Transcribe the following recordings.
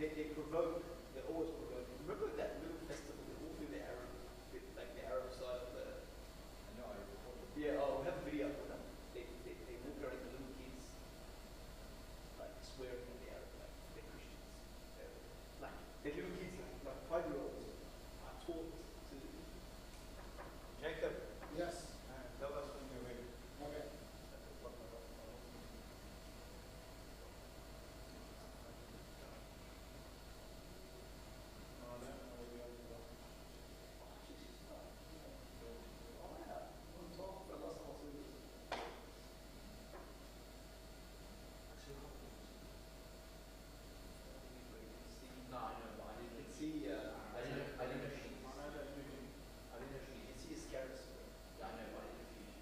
they provoke, they always provoke. Remember that little festival they all do the Arab, like the Arab side of the. I know I recall it. Yeah, we have a video of them. They walk around the little kids, like swearing at the Arab, like they're Christians. Like the little kids, like 5-year-olds, are taught to. Jacob. Yes. Tell us when you're ready. Okay. No, I know, but I didn't see. I didn't know she. I didn't know she. You can see his carrots. Yeah, I know, but I didn't know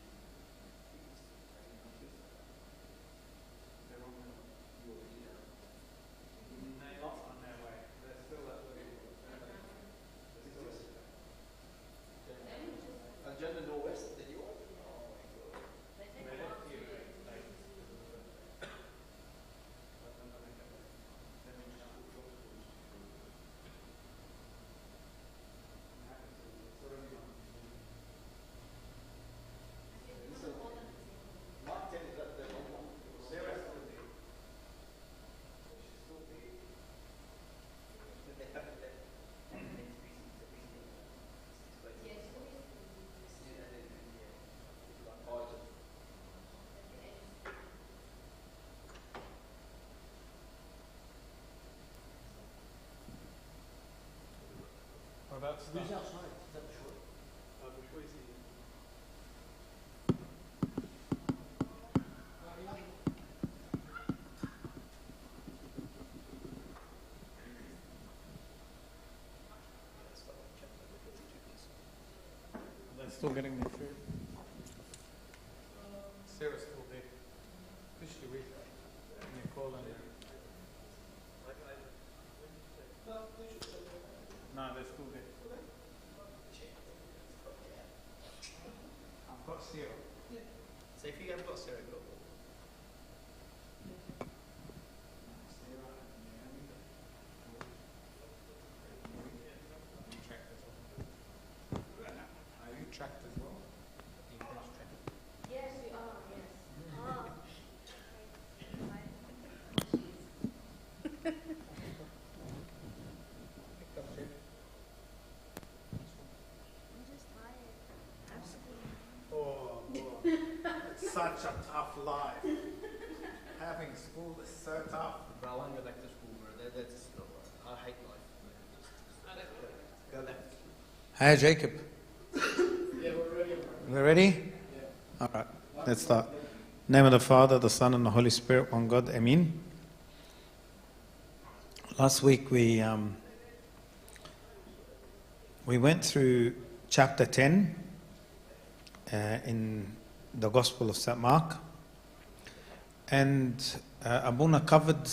They're not on their way. They're still at the Agenda Northwest, did you want? Mark 10 is that the long one. Sarah's still there. She's still there. But they haven't left. We're about to start. Who's outside? Is that the short? Before you see you. They're still getting their food. Sarah's still there. Officially with Nicole and no, they're still there. I've got Sarah. So if you haven't got Sarah, go. You tracked as well. Are you tracked as well? Yes, we are, yes. I'm just tired. Absolutely. Oh, boy. It's such a tough life. Having school is so tough. Bro, I want to go back to school, bro. That's I hate life. Go back. Hi, Jacob. Yeah, we're ready. We're ready? Yeah. All right, let's start. In the name of the Father, the Son, and the Holy Spirit, one God. Amen. Last week we went through chapter 10 in the Gospel of St. Mark, and Abuna covered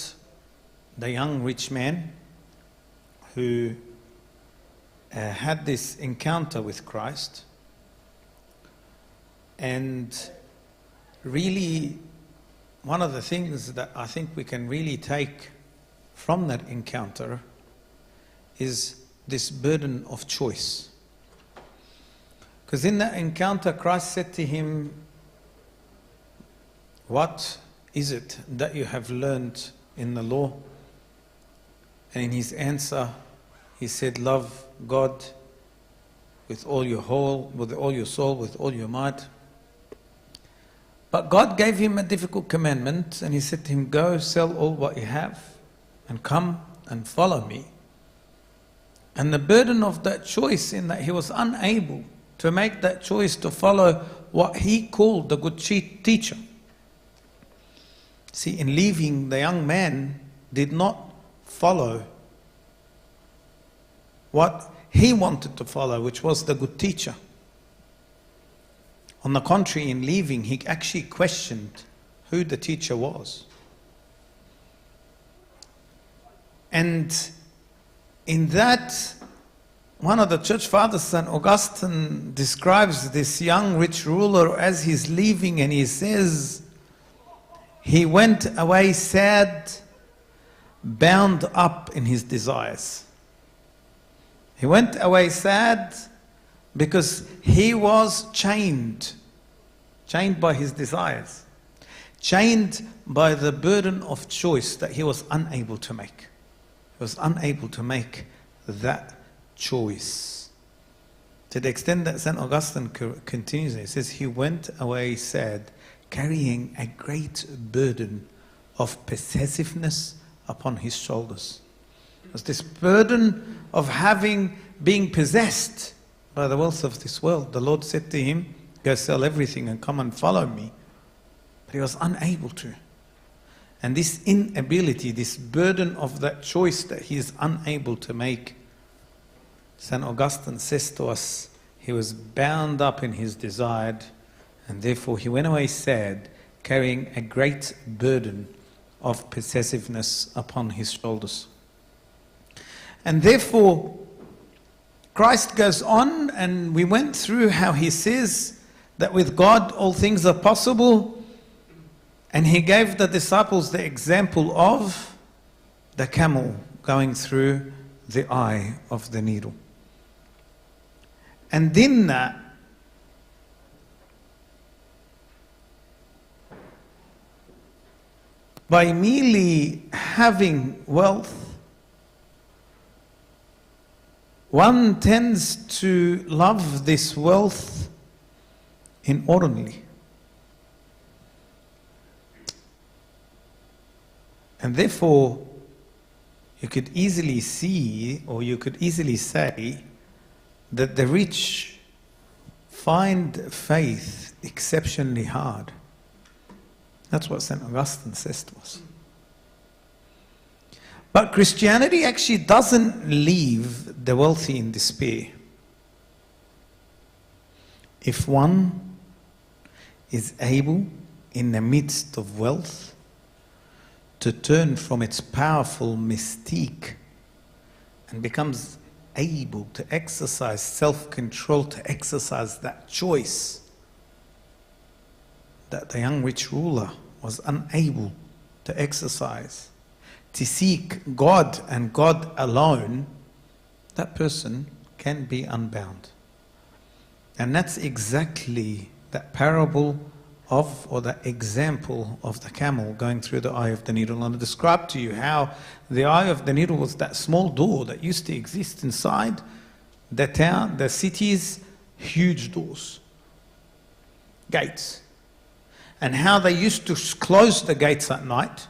the young rich man who had this encounter with Christ, and really one of the things that I think we can really take from that encounter is this burden of choice. Because in that encounter, Christ said to him, "What is it that you have learned in the law?" And in his answer, he said, "Love God with all your whole, with all your soul, with all your might." But God gave him a difficult commandment, and he said to him, "Go sell all what you have and come and follow me." And the burden of that choice, in that he was unable to make that choice to follow what he called the good teacher. See, in leaving, the young man did not follow what he wanted to follow, which was the good teacher. On the contrary, in leaving, he actually questioned who the teacher was. And in that, one of the church fathers, St. Augustine, describes this young rich ruler as he's leaving, and he says, he went away sad bound up in his desires. He went away sad because he was chained by his desires, chained by the burden of choice that he was unable to make. He was unable to make that choice. To the extent that St. Augustine continues, he says, he went away sad, carrying a great burden of possessiveness upon his shoulders. It was this burden of being possessed by the wealth of this world. The Lord said to him, go sell everything and come and follow me. But he was unable to. And this inability, this burden of that choice that he is unable to make, St. Augustine says to us, he was bound up in his desire, and therefore he went away sad, carrying a great burden of possessiveness upon his shoulders. And therefore, Christ goes on, and we went through how he says that with God all things are possible, and he gave the disciples the example of the camel going through the eye of the needle. And then by merely having wealth, one tends to love this wealth inordinately. And therefore, you could easily see, or you could easily say, that the rich find faith exceptionally hard. That's what St. Augustine says to us. But Christianity actually doesn't leave the wealthy in despair. If one is able, in the midst of wealth, to turn from its powerful mystique and becomes able to exercise self-control, to exercise that choice that the young rich ruler was unable to exercise, to seek God and God alone, that person can be unbound. And that's exactly that parable of, or that example of the camel going through the eye of the needle. And I described to you how the eye of the needle was that small door that used to exist inside the town, the city's huge doors, gates. And how they used to close the gates at night.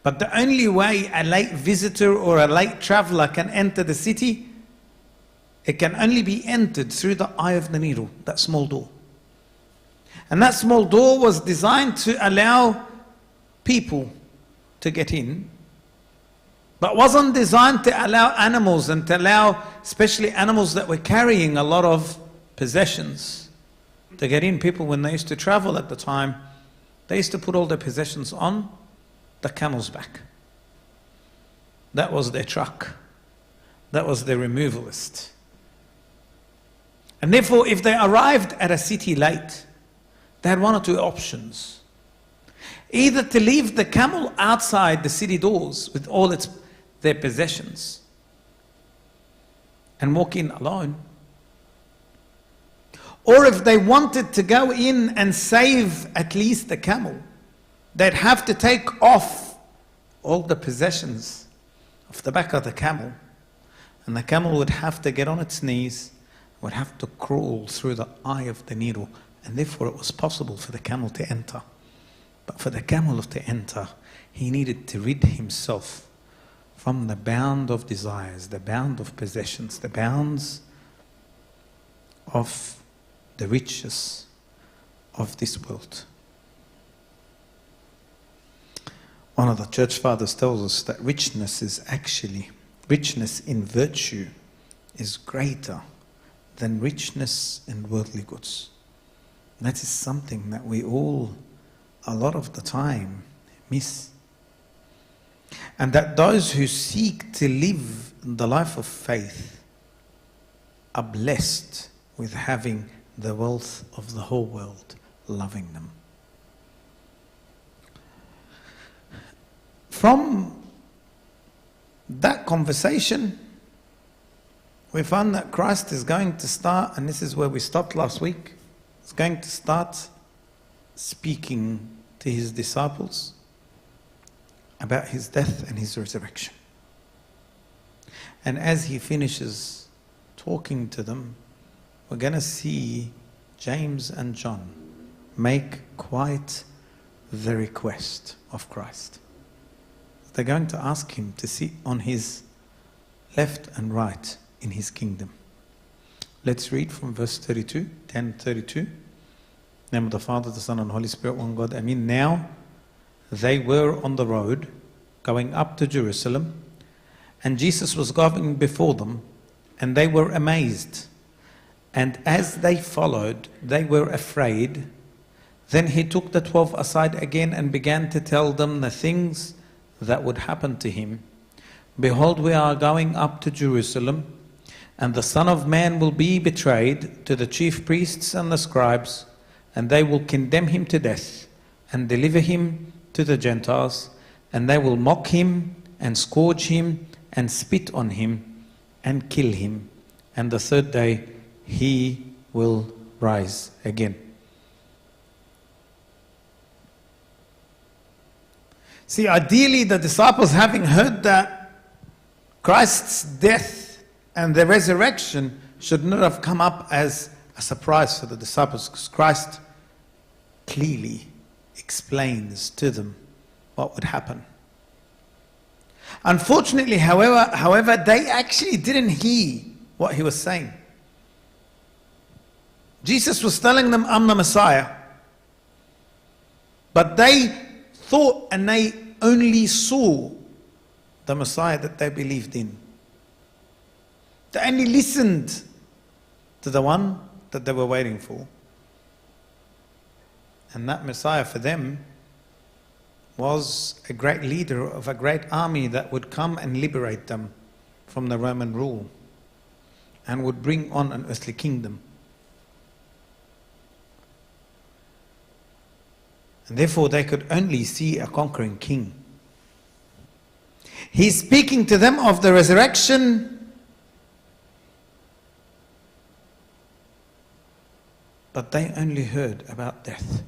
But the only way a late visitor or a late traveler can enter the city, it can only be entered through the eye of the needle, that small door. And that small door was designed to allow people to get in, but wasn't designed to allow animals, and to allow especially animals that were carrying a lot of possessions to get in. People, when they used to travel at the time, they used to put all their possessions on the camel's back. That was their truck. That was their removalist. And therefore, if they arrived at a city late, they had one or two options. Either to leave the camel outside the city doors with all their possessions and walk in alone. Or if they wanted to go in and save at least the camel, they'd have to take off all the possessions off the back of the camel. And the camel would have to get on its knees, would have to crawl through the eye of the needle. And therefore it was possible for the camel to enter. But for the camel to enter, he needed to rid himself from the bound of desires, the bound of possessions, the bounds of the riches of this world. One of the church fathers tells us that richness in virtue is greater than richness in worldly goods. That is something that we all, a lot of the time, miss. And that those who seek to live the life of faith are blessed with having the wealth of the whole world loving them. From that conversation, we found that Christ is going to start, and this is where we stopped last week, he's going to start speaking to his disciples about his death and his resurrection. And as he finishes talking to them, we're going to see James and John make quite the request of Christ. They're going to ask him to sit on his left and right in his kingdom. Let's read from verse 32, 10:32. In the name of the Father, the Son, and the Holy Spirit, one God. Amen. Now they were on the road going up to Jerusalem, and Jesus was going before them, and they were amazed. And as they followed, they were afraid. Then he took the 12 aside again and began to tell them the things that would happen to him. Behold, we are going up to Jerusalem, and the Son of Man will be betrayed to the chief priests and the scribes, and they will condemn him to death and deliver him to the Gentiles, and they will mock him and scourge him and spit on him and kill him. And the third day he will rise again. See, ideally, the disciples, having heard that Christ's death and the resurrection should not have come up as a surprise for the disciples, because Christ clearly explains to them what would happen. Unfortunately, however, they actually didn't hear what he was saying. Jesus was telling them, I'm the Messiah. But they thought and they only saw the Messiah that they believed in. They only listened to the one that they were waiting for. And that Messiah for them was a great leader of a great army that would come and liberate them from the Roman rule and would bring on an earthly kingdom. And therefore they could only see a conquering king. He's speaking to them of the resurrection, but they only heard about death.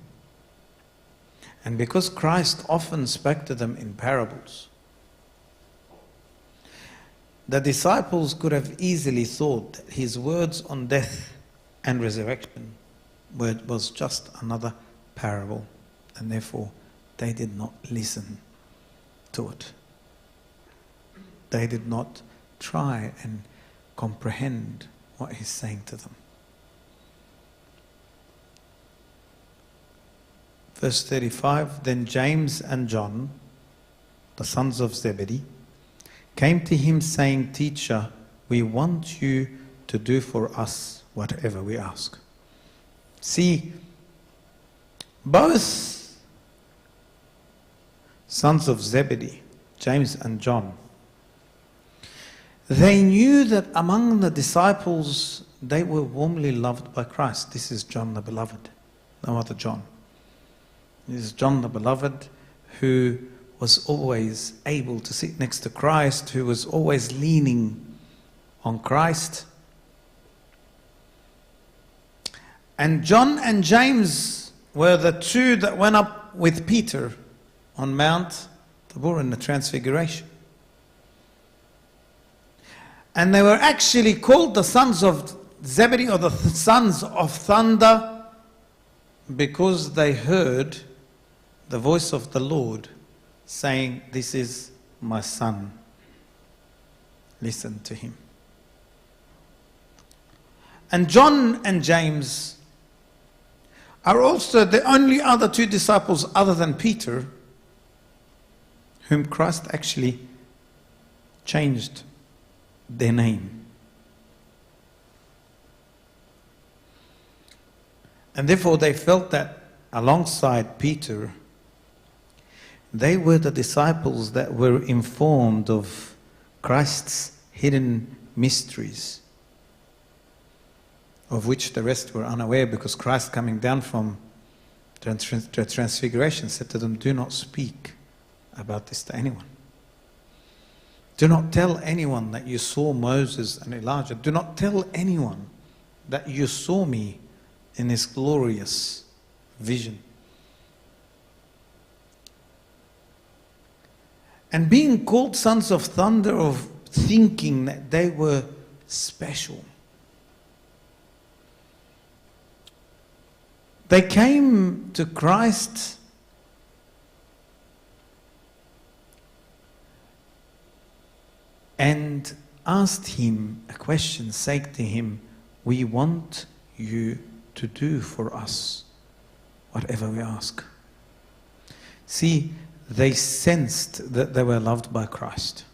And because Christ often spoke to them in parables, the disciples could have easily thought that his words on death and resurrection was just another parable, and therefore they did not listen to it. They did not try and comprehend what he's saying to them. Verse 35, then James and John, the sons of Zebedee, came to him saying, Teacher, we want you to do for us whatever we ask. See, both sons of Zebedee, James and John, they knew that among the disciples they were warmly loved by Christ. This is John the Beloved, no other John. This is John the Beloved, who was always able to sit next to Christ, who was always leaning on Christ. And John and James were the two that went up with Peter on Mount Tabor in the Transfiguration. And they were actually called the sons of Zebedee, or the sons of thunder, because they heard the voice of the Lord saying, this is my son, listen to him. And John and James are also the only other two disciples other than Peter whom Christ actually changed their name. And therefore they felt that alongside Peter, they were the disciples that were informed of Christ's hidden mysteries, of which the rest were unaware, because Christ, coming down from the Transfiguration, said to them, do not speak about this to anyone. Do not tell anyone that you saw Moses and Elijah. Do not tell anyone that you saw me in this glorious vision. And being called sons of thunder, of thinking that they were special. They came to Christ and asked him a question, saying to him, we want you to do for us whatever we ask. See, they sensed that they were loved by Christ.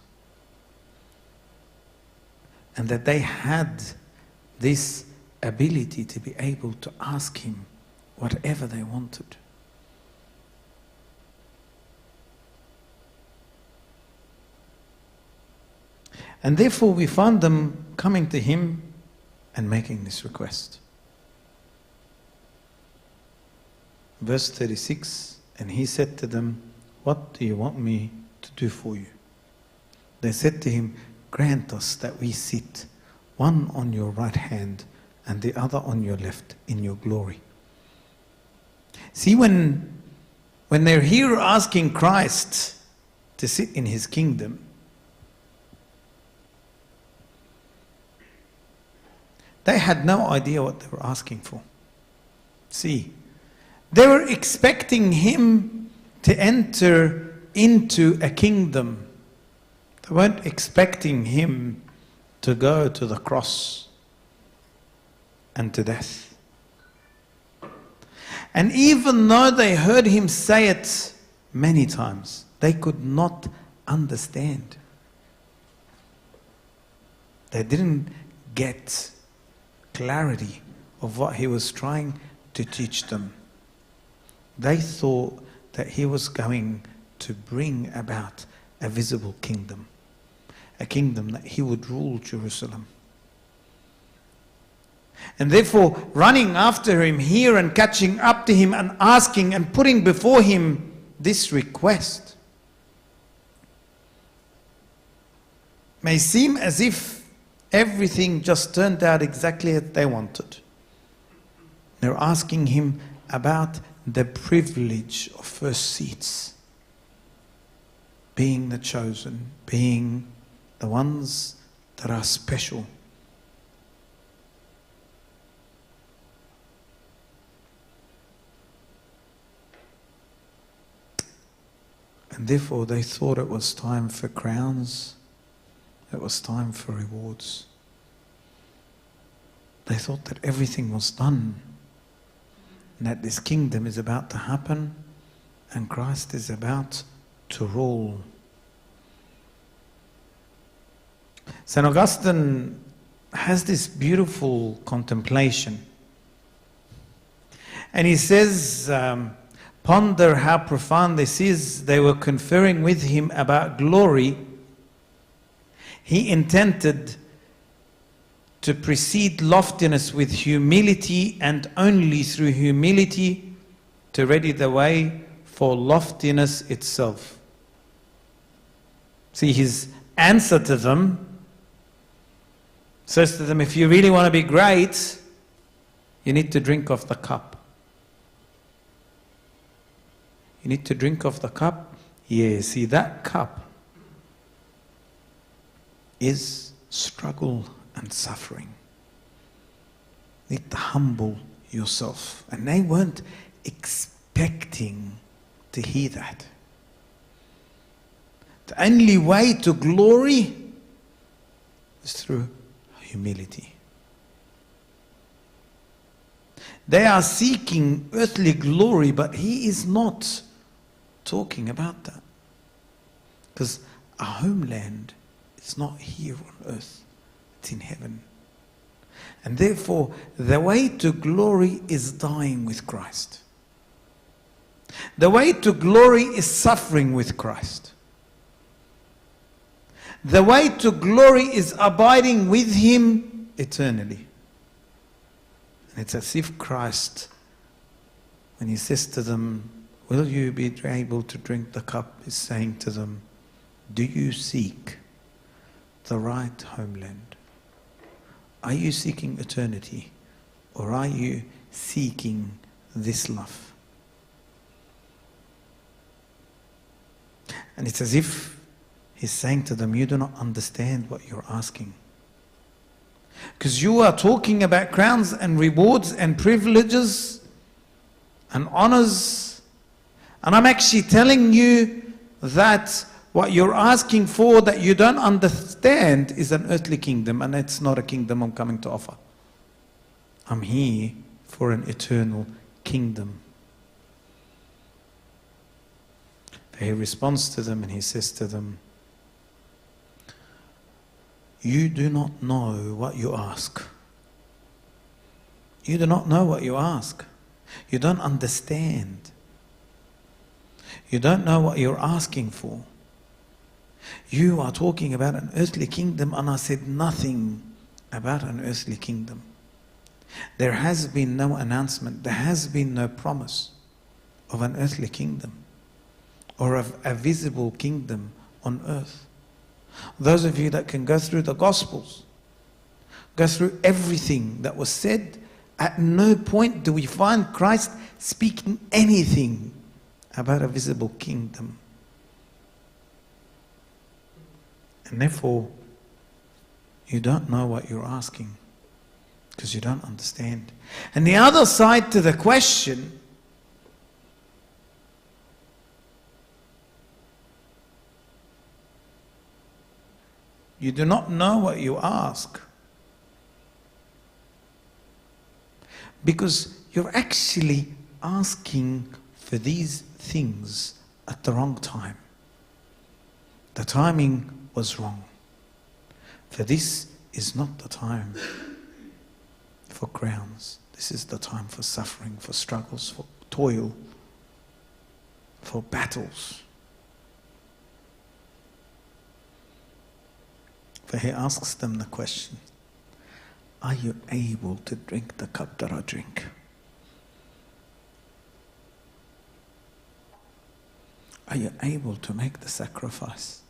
And that they had this ability to be able to ask him whatever they wanted. And therefore we find them coming to him and making this request. Verse 36, and he said to them, what do you want me to do for you? They said to him, grant us that we sit, one on your right hand and the other on your left, in your glory. See, when they're here asking Christ to sit in his kingdom, they had no idea what they were asking for. See, they were expecting him to enter into a kingdom. They weren't expecting him to go to the cross and to death. And even though they heard him say it many times, they could not understand. They didn't get clarity of what he was trying to teach them. They thought that he was going to bring about a visible kingdom, a kingdom that he would rule Jerusalem. And therefore, running after him here and catching up to him and asking and putting before him this request may seem as if everything just turned out exactly as they wanted. They're asking him about the privilege of first seats, being the chosen, being the ones that are special. And therefore they thought it was time for crowns, it was time for rewards. They thought that everything was done, and that this kingdom is about to happen, and Christ is about to rule. St. Augustine has this beautiful contemplation. And he says, ponder how profound this is. They were conferring with him about glory. He intended to precede loftiness with humility, and only through humility to ready the way for loftiness itself. See, his answer to them says to them, if you really want to be great, you need to drink of the cup. You need to drink of the cup. Yeah, see, that cup is struggle and suffering. You need to humble yourself. And they weren't expecting to hear that. The only way to glory is through humility. They are seeking earthly glory, but he is not talking about that. Because our homeland is not here on earth, it's in heaven. And therefore, the way to glory is dying with Christ. The way to glory is suffering with Christ. The way to glory is abiding with him eternally. And it's as if Christ, when he says to them, will you be able to drink the cup, is saying to them, do you seek the right homeland? Are you seeking eternity, or are you seeking this life? And it's as if he's saying to them, you do not understand what you're asking. Because you are talking about crowns and rewards and privileges and honors. And I'm actually telling you that what you're asking for that you don't understand is an earthly kingdom, and it's not a kingdom I'm coming to offer. I'm here for an eternal kingdom. He responds to them and he says to them, you do not know what you ask. You do not know what you ask. You don't understand. You don't know what you're asking for. You are talking about an earthly kingdom, and I said nothing about an earthly kingdom. There has been no announcement, there has been no promise of an earthly kingdom or of a visible kingdom on earth. Those of you that can go through the Gospels, go through everything that was said, at no point do we find Christ speaking anything about a visible kingdom. And therefore, you don't know what you're asking because you don't understand. And the other side to the question, you do not know what you ask because you're actually asking for these things at the wrong time. The timing was wrong. For this is not the time for crowns. This is the time for suffering, for struggles, for toil, for battles. For he asks them the question, are you able to drink the cup that I drink? Are you able to make the sacrifice?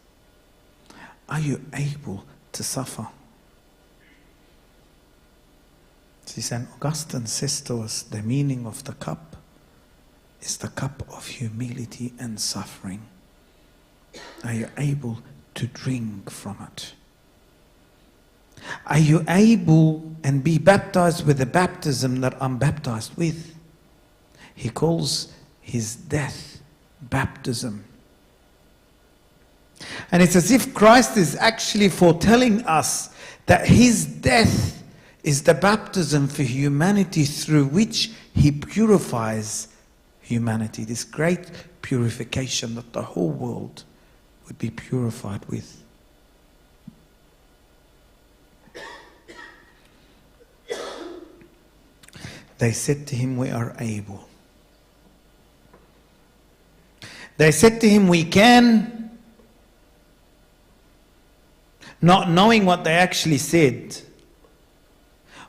Are you able to suffer? See, St. Augustine says to us, the meaning of the cup is the cup of humility and suffering. Are you able to drink from it? Are you able and be baptized with the baptism that I'm baptized with? He calls his death baptism. And it's as if Christ is actually foretelling us that his death is the baptism for humanity through which he purifies humanity. This great purification that the whole world would be purified with. They said to him, we are able. They said to him, we can, not knowing what they actually said,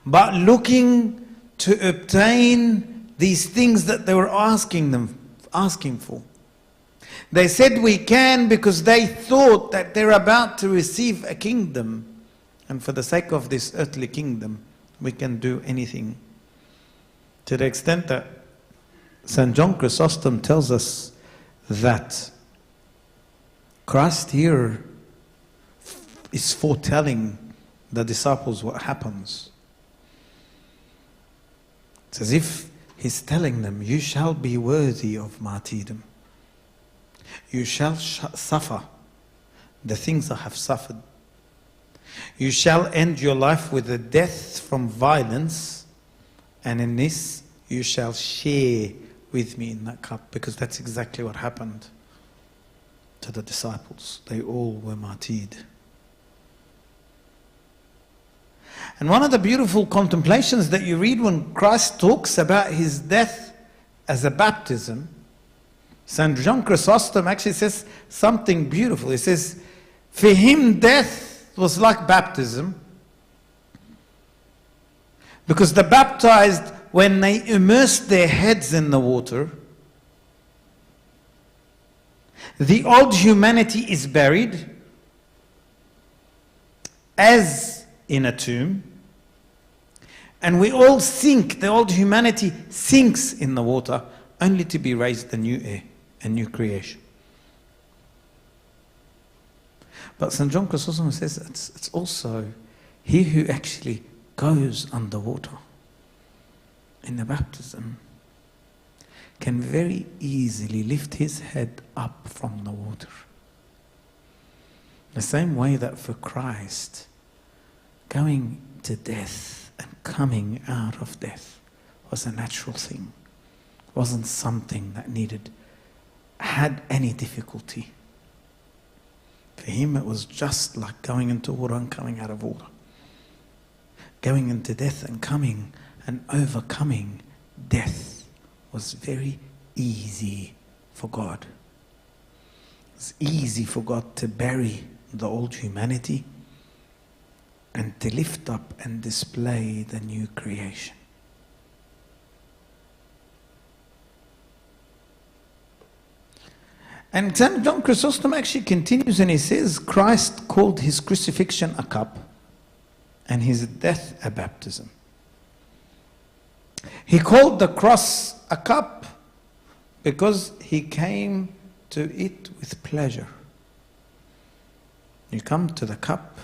but looking to obtain these things that they were asking for. They said we can because they thought that they're about to receive a kingdom, and for the sake of this earthly kingdom, we can do anything. To the extent that St. John Chrysostom tells us that Christ here is foretelling the disciples what happens. It's as if he's telling them, you shall be worthy of martyrdom. You shall suffer the things I have suffered. You shall end your life with a death from violence, and in this you shall share with me in that cup, because that's exactly what happened to the disciples. They all were martyred. And one of the beautiful contemplations that you read when Christ talks about his death as a baptism, St. John Chrysostom actually says something beautiful. He says, for him death was like baptism, because the baptized, when they immersed their heads in the water, the old humanity is buried as in a tomb. And we all sink, the old humanity sinks in the water, only to be raised a new air, a new creation. But St. John Chrysostom says it's also he who actually goes underwater in the baptism can very easily lift his head up from the water. The same way that for Christ, going to death and coming out of death was a natural thing. It wasn't something that had any difficulty. For him it was just like going into water and coming out of water. Going into death and coming and overcoming death was very easy for God. It's easy for God to bury the old humanity and to lift up and display the new creation. And St. John Chrysostom actually continues and he says, Christ called his crucifixion a cup and his death a baptism. He called the cross a cup because he came to it with pleasure. You come to the cup.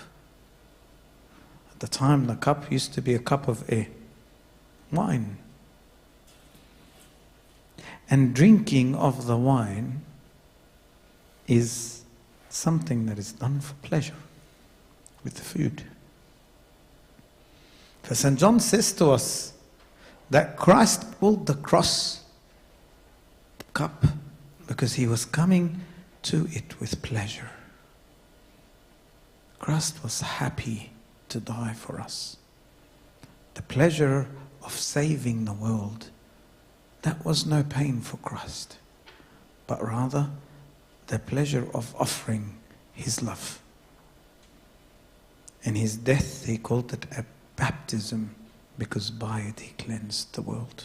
At the time, the cup used to be a cup of wine. And drinking of the wine is something that is done for pleasure with the food. For St. John says to us that Christ pulled the cross, the cup, because he was coming to it with pleasure. Christ was happy to die for us. The pleasure of saving the world, that was no pain for Christ, but rather the pleasure of offering his love. In his death, he called it a baptism because by it he cleansed the world.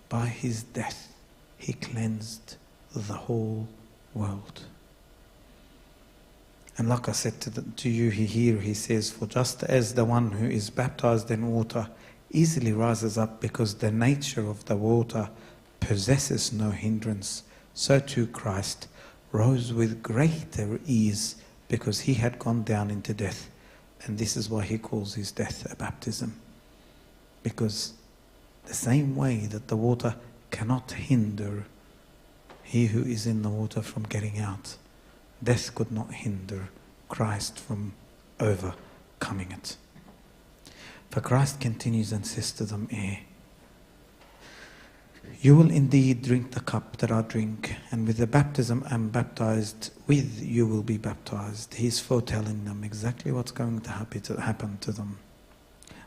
By his death, he cleansed the whole world. And like I said to you here, he says, for just as the one who is baptized in water easily rises up because the nature of the water possesses no hindrance, so too Christ rose with greater ease because he had gone down into death. And this is why he calls his death a baptism. Because the same way that the water cannot hinder he who is in the water from getting out, death could not hinder Christ from overcoming it. For Christ continues and says to them, you will indeed drink the cup that I drink, and with the baptism I'm baptized with, you will be baptized. He's foretelling them exactly what's going to happen to them.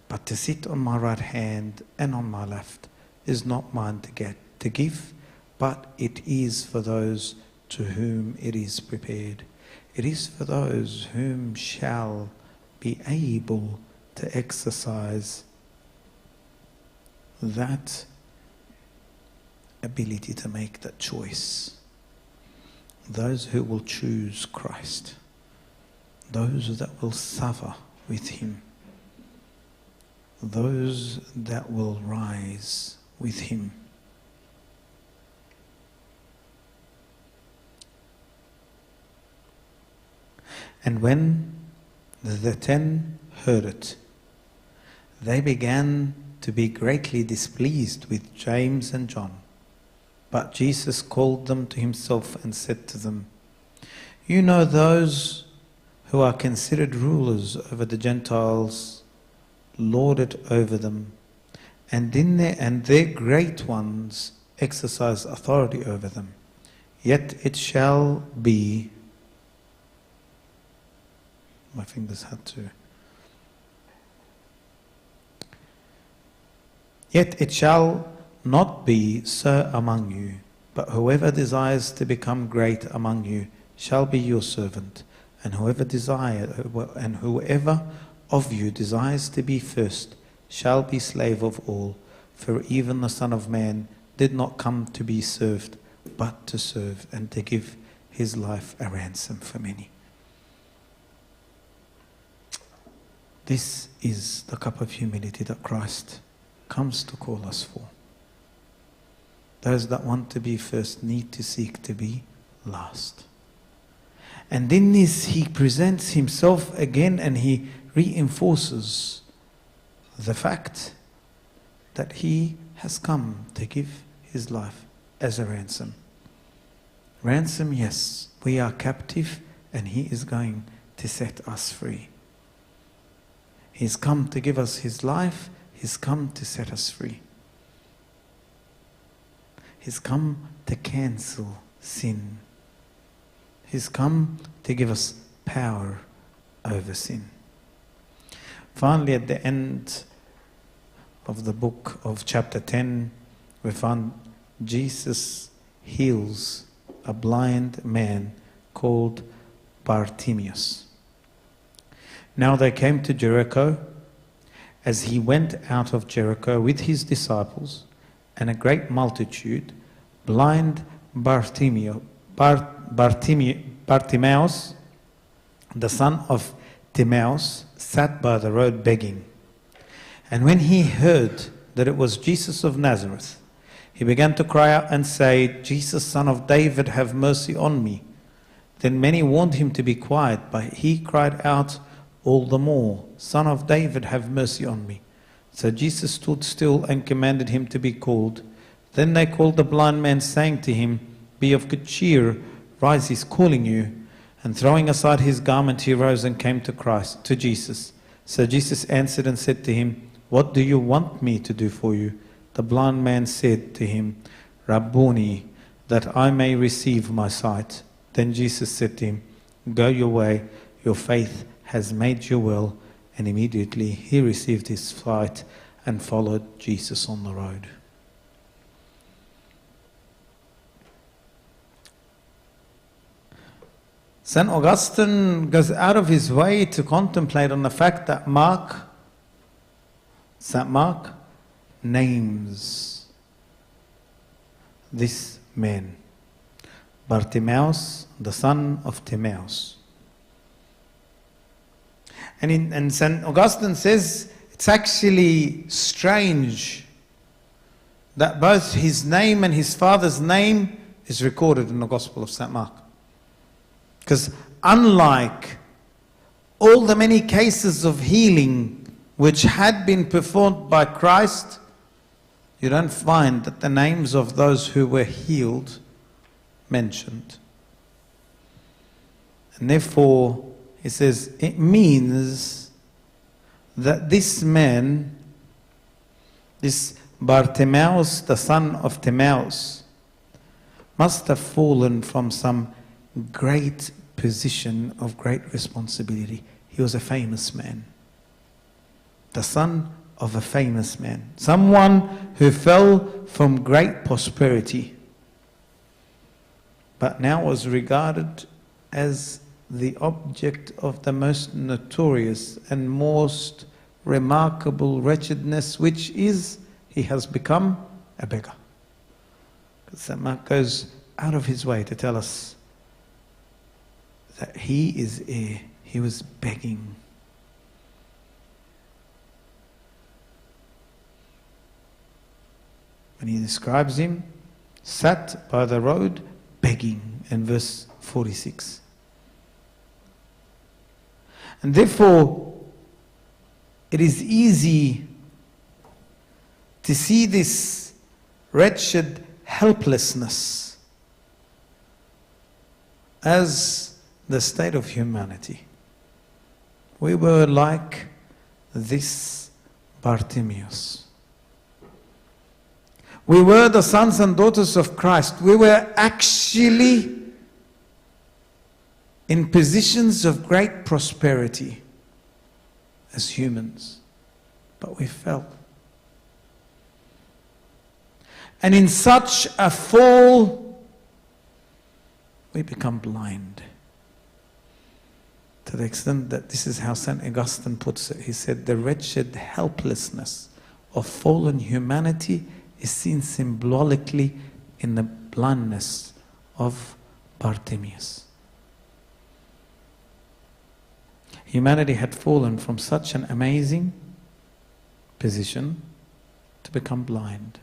But to sit on my right hand and on my left is not mine to give, but it is for those to whom it is prepared. It is for those whom shall be able to exercise that ability to make that choice. Those who will choose Christ. Those that will suffer with him. Those that will rise with him. And when the 10 heard it, they began to be greatly displeased with James and John. But Jesus called them to himself and said to them, you know those who are considered rulers over the Gentiles lord it over them, and their great ones exercise authority over them. Yet it shall be, my fingers had to, yet it shall not be so among you, but whoever desires to become great among you shall be your servant, and whoever of you desires to be first shall be slave of all. For even the Son of Man did not come to be served, but to serve and to give his life a ransom for many. This is the cup of humility that Christ comes to call us for. Those that want to be first need to seek to be last. And in this, he presents himself again and he reinforces the fact that he has come to give his life as a ransom. Ransom, yes, we are captive and he is going to set us free. He's come to give us his life, he's come to set us free. He's come to cancel sin. He's come to give us power over sin. Finally, at the end of the book of chapter 10, we find Jesus heals a blind man called Bartimaeus. Now they came to Jericho. As he went out of Jericho with his disciples and a great multitude, blind Bartimaeus, the son of Timaeus, sat by the road begging. And when he heard that it was Jesus of Nazareth, he began to cry out and say, Jesus, son of David, have mercy on me. Then many warned him to be quiet, but he cried out all the more, Son of David, have mercy on me. So Jesus stood still and commanded him to be called. Then they called the blind man, saying to him, Be of good cheer, rise, he's calling you. And throwing aside his garment, he rose and came to Jesus. So Jesus answered and said to him, What do you want me to do for you? The blind man said to him, Rabboni, that I may receive my sight. Then Jesus said to him, Go your way, your faith has made you well. And immediately he received his sight and followed Jesus on the road. St. Augustine goes out of his way to contemplate on the fact that St. Mark names this man, Bartimaeus, the son of Timaeus. And St. Augustine says it's actually strange that both his name and his father's name is recorded in the Gospel of St. Mark. Because unlike all the many cases of healing which had been performed by Christ, you don't find that the names of those who were healed mentioned. And therefore, he says, it means that this man, this Bartimaeus, the son of Timaeus, must have fallen from some great position of great responsibility. He was a famous man. The son of a famous man. Someone who fell from great prosperity, but now was regarded as the object of the most notorious and most remarkable wretchedness, which is he has become a beggar. St. Mark goes out of his way to tell us that he was begging. And he describes him, sat by the road begging in verse 46. And therefore, it is easy to see this wretched helplessness as the state of humanity. We were like this Bartimaeus. We were the sons and daughters of Christ. We were actually in positions of great prosperity as humans, but we fell. And in such a fall, we become blind. To the extent that this is how St. Augustine puts it. He said, the wretched helplessness of fallen humanity is seen symbolically in the blindness of Bartimaeus. humanity had fallen from such an amazing position to become blind,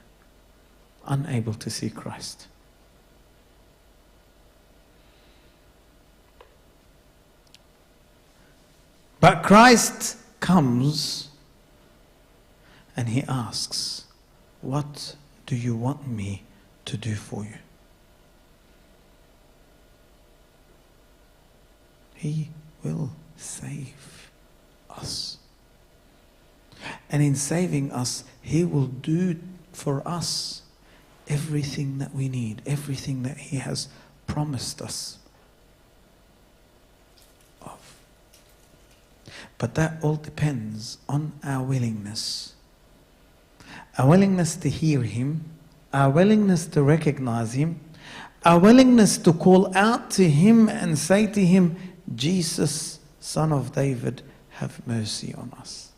unable to see Christ. But Christ comes and he asks, what do you want me to do for you? He will save us. And in saving us, he will do for us everything that we need, everything that he has promised us of. But that all depends on our willingness. Our willingness to hear him, our willingness to recognize him, our willingness to call out to him and say to him, Jesus, Son of David, have mercy on us.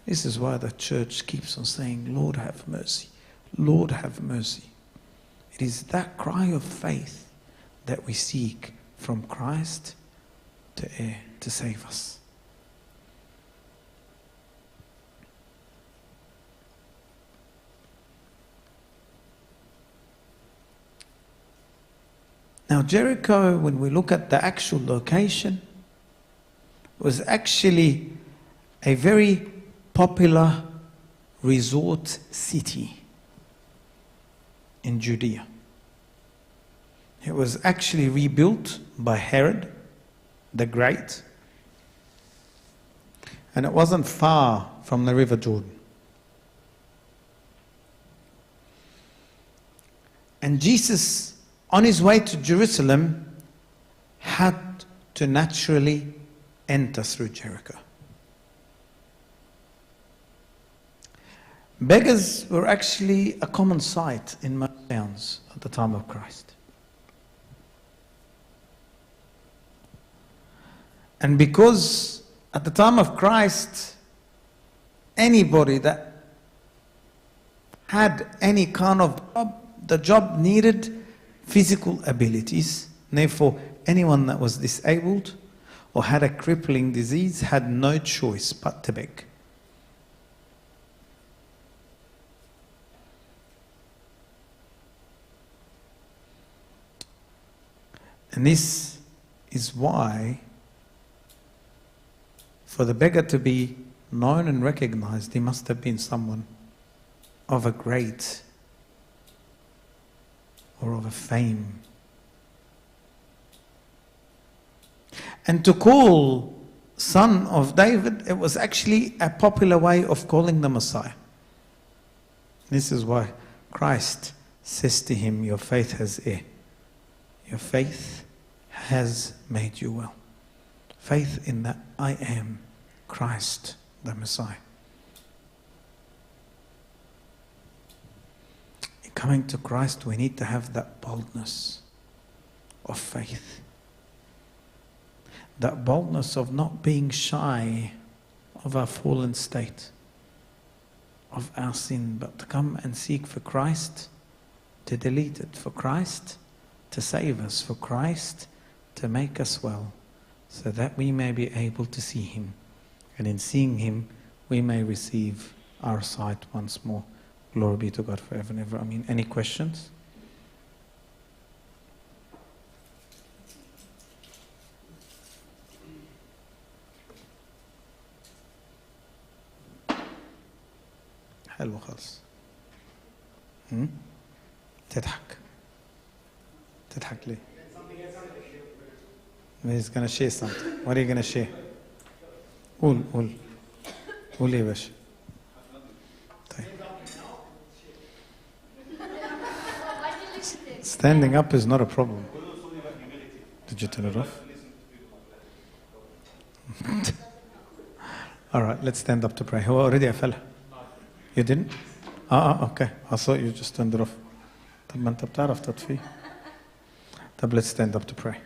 This is why the church keeps on saying, Lord, have mercy. Lord, have mercy. It is that cry of faith that we seek from Christ to save us. Now Jericho, when we look at the actual location, was actually a very popular resort city in Judea. It was actually rebuilt by Herod the Great, and it wasn't far from the River Jordan. And Jesus, on his way to Jerusalem, had to naturally enter through Jericho. Beggars were actually a common sight in most towns at the time of Christ. And because at the time of Christ, anybody that had any kind of job, the job needed physical abilities. Therefore, anyone that was disabled or had a crippling disease had no choice but to beg. And this is why, for the beggar to be known and recognized, he must have been someone of a great or of a fame. And to call Son of David, it was actually a popular way of calling the Messiah. This is why Christ says to him, your faith has made you well. Faith in that I am Christ, the Messiah. In coming to Christ, we need to have that boldness of faith. That boldness of not being shy of our fallen state, of our sin, but to come and seek for Christ to delete it, for Christ to save us, for Christ to make us well, so that we may be able to see him. And in seeing him, we may receive our sight once more. Glory be to God forever and ever. Amen. Any questions? حلو خالص. تضحك ليه؟ He's going to share something. What are you going to share? قول يا باشا. طيب. Standing up is not a problem. Did you turn it off? All right, let's stand up to pray. هو already قفلها. You didn't? Okay. I thought you just turned it off. طب ما انت بتعرف تطفيه. طب let's stand up to pray.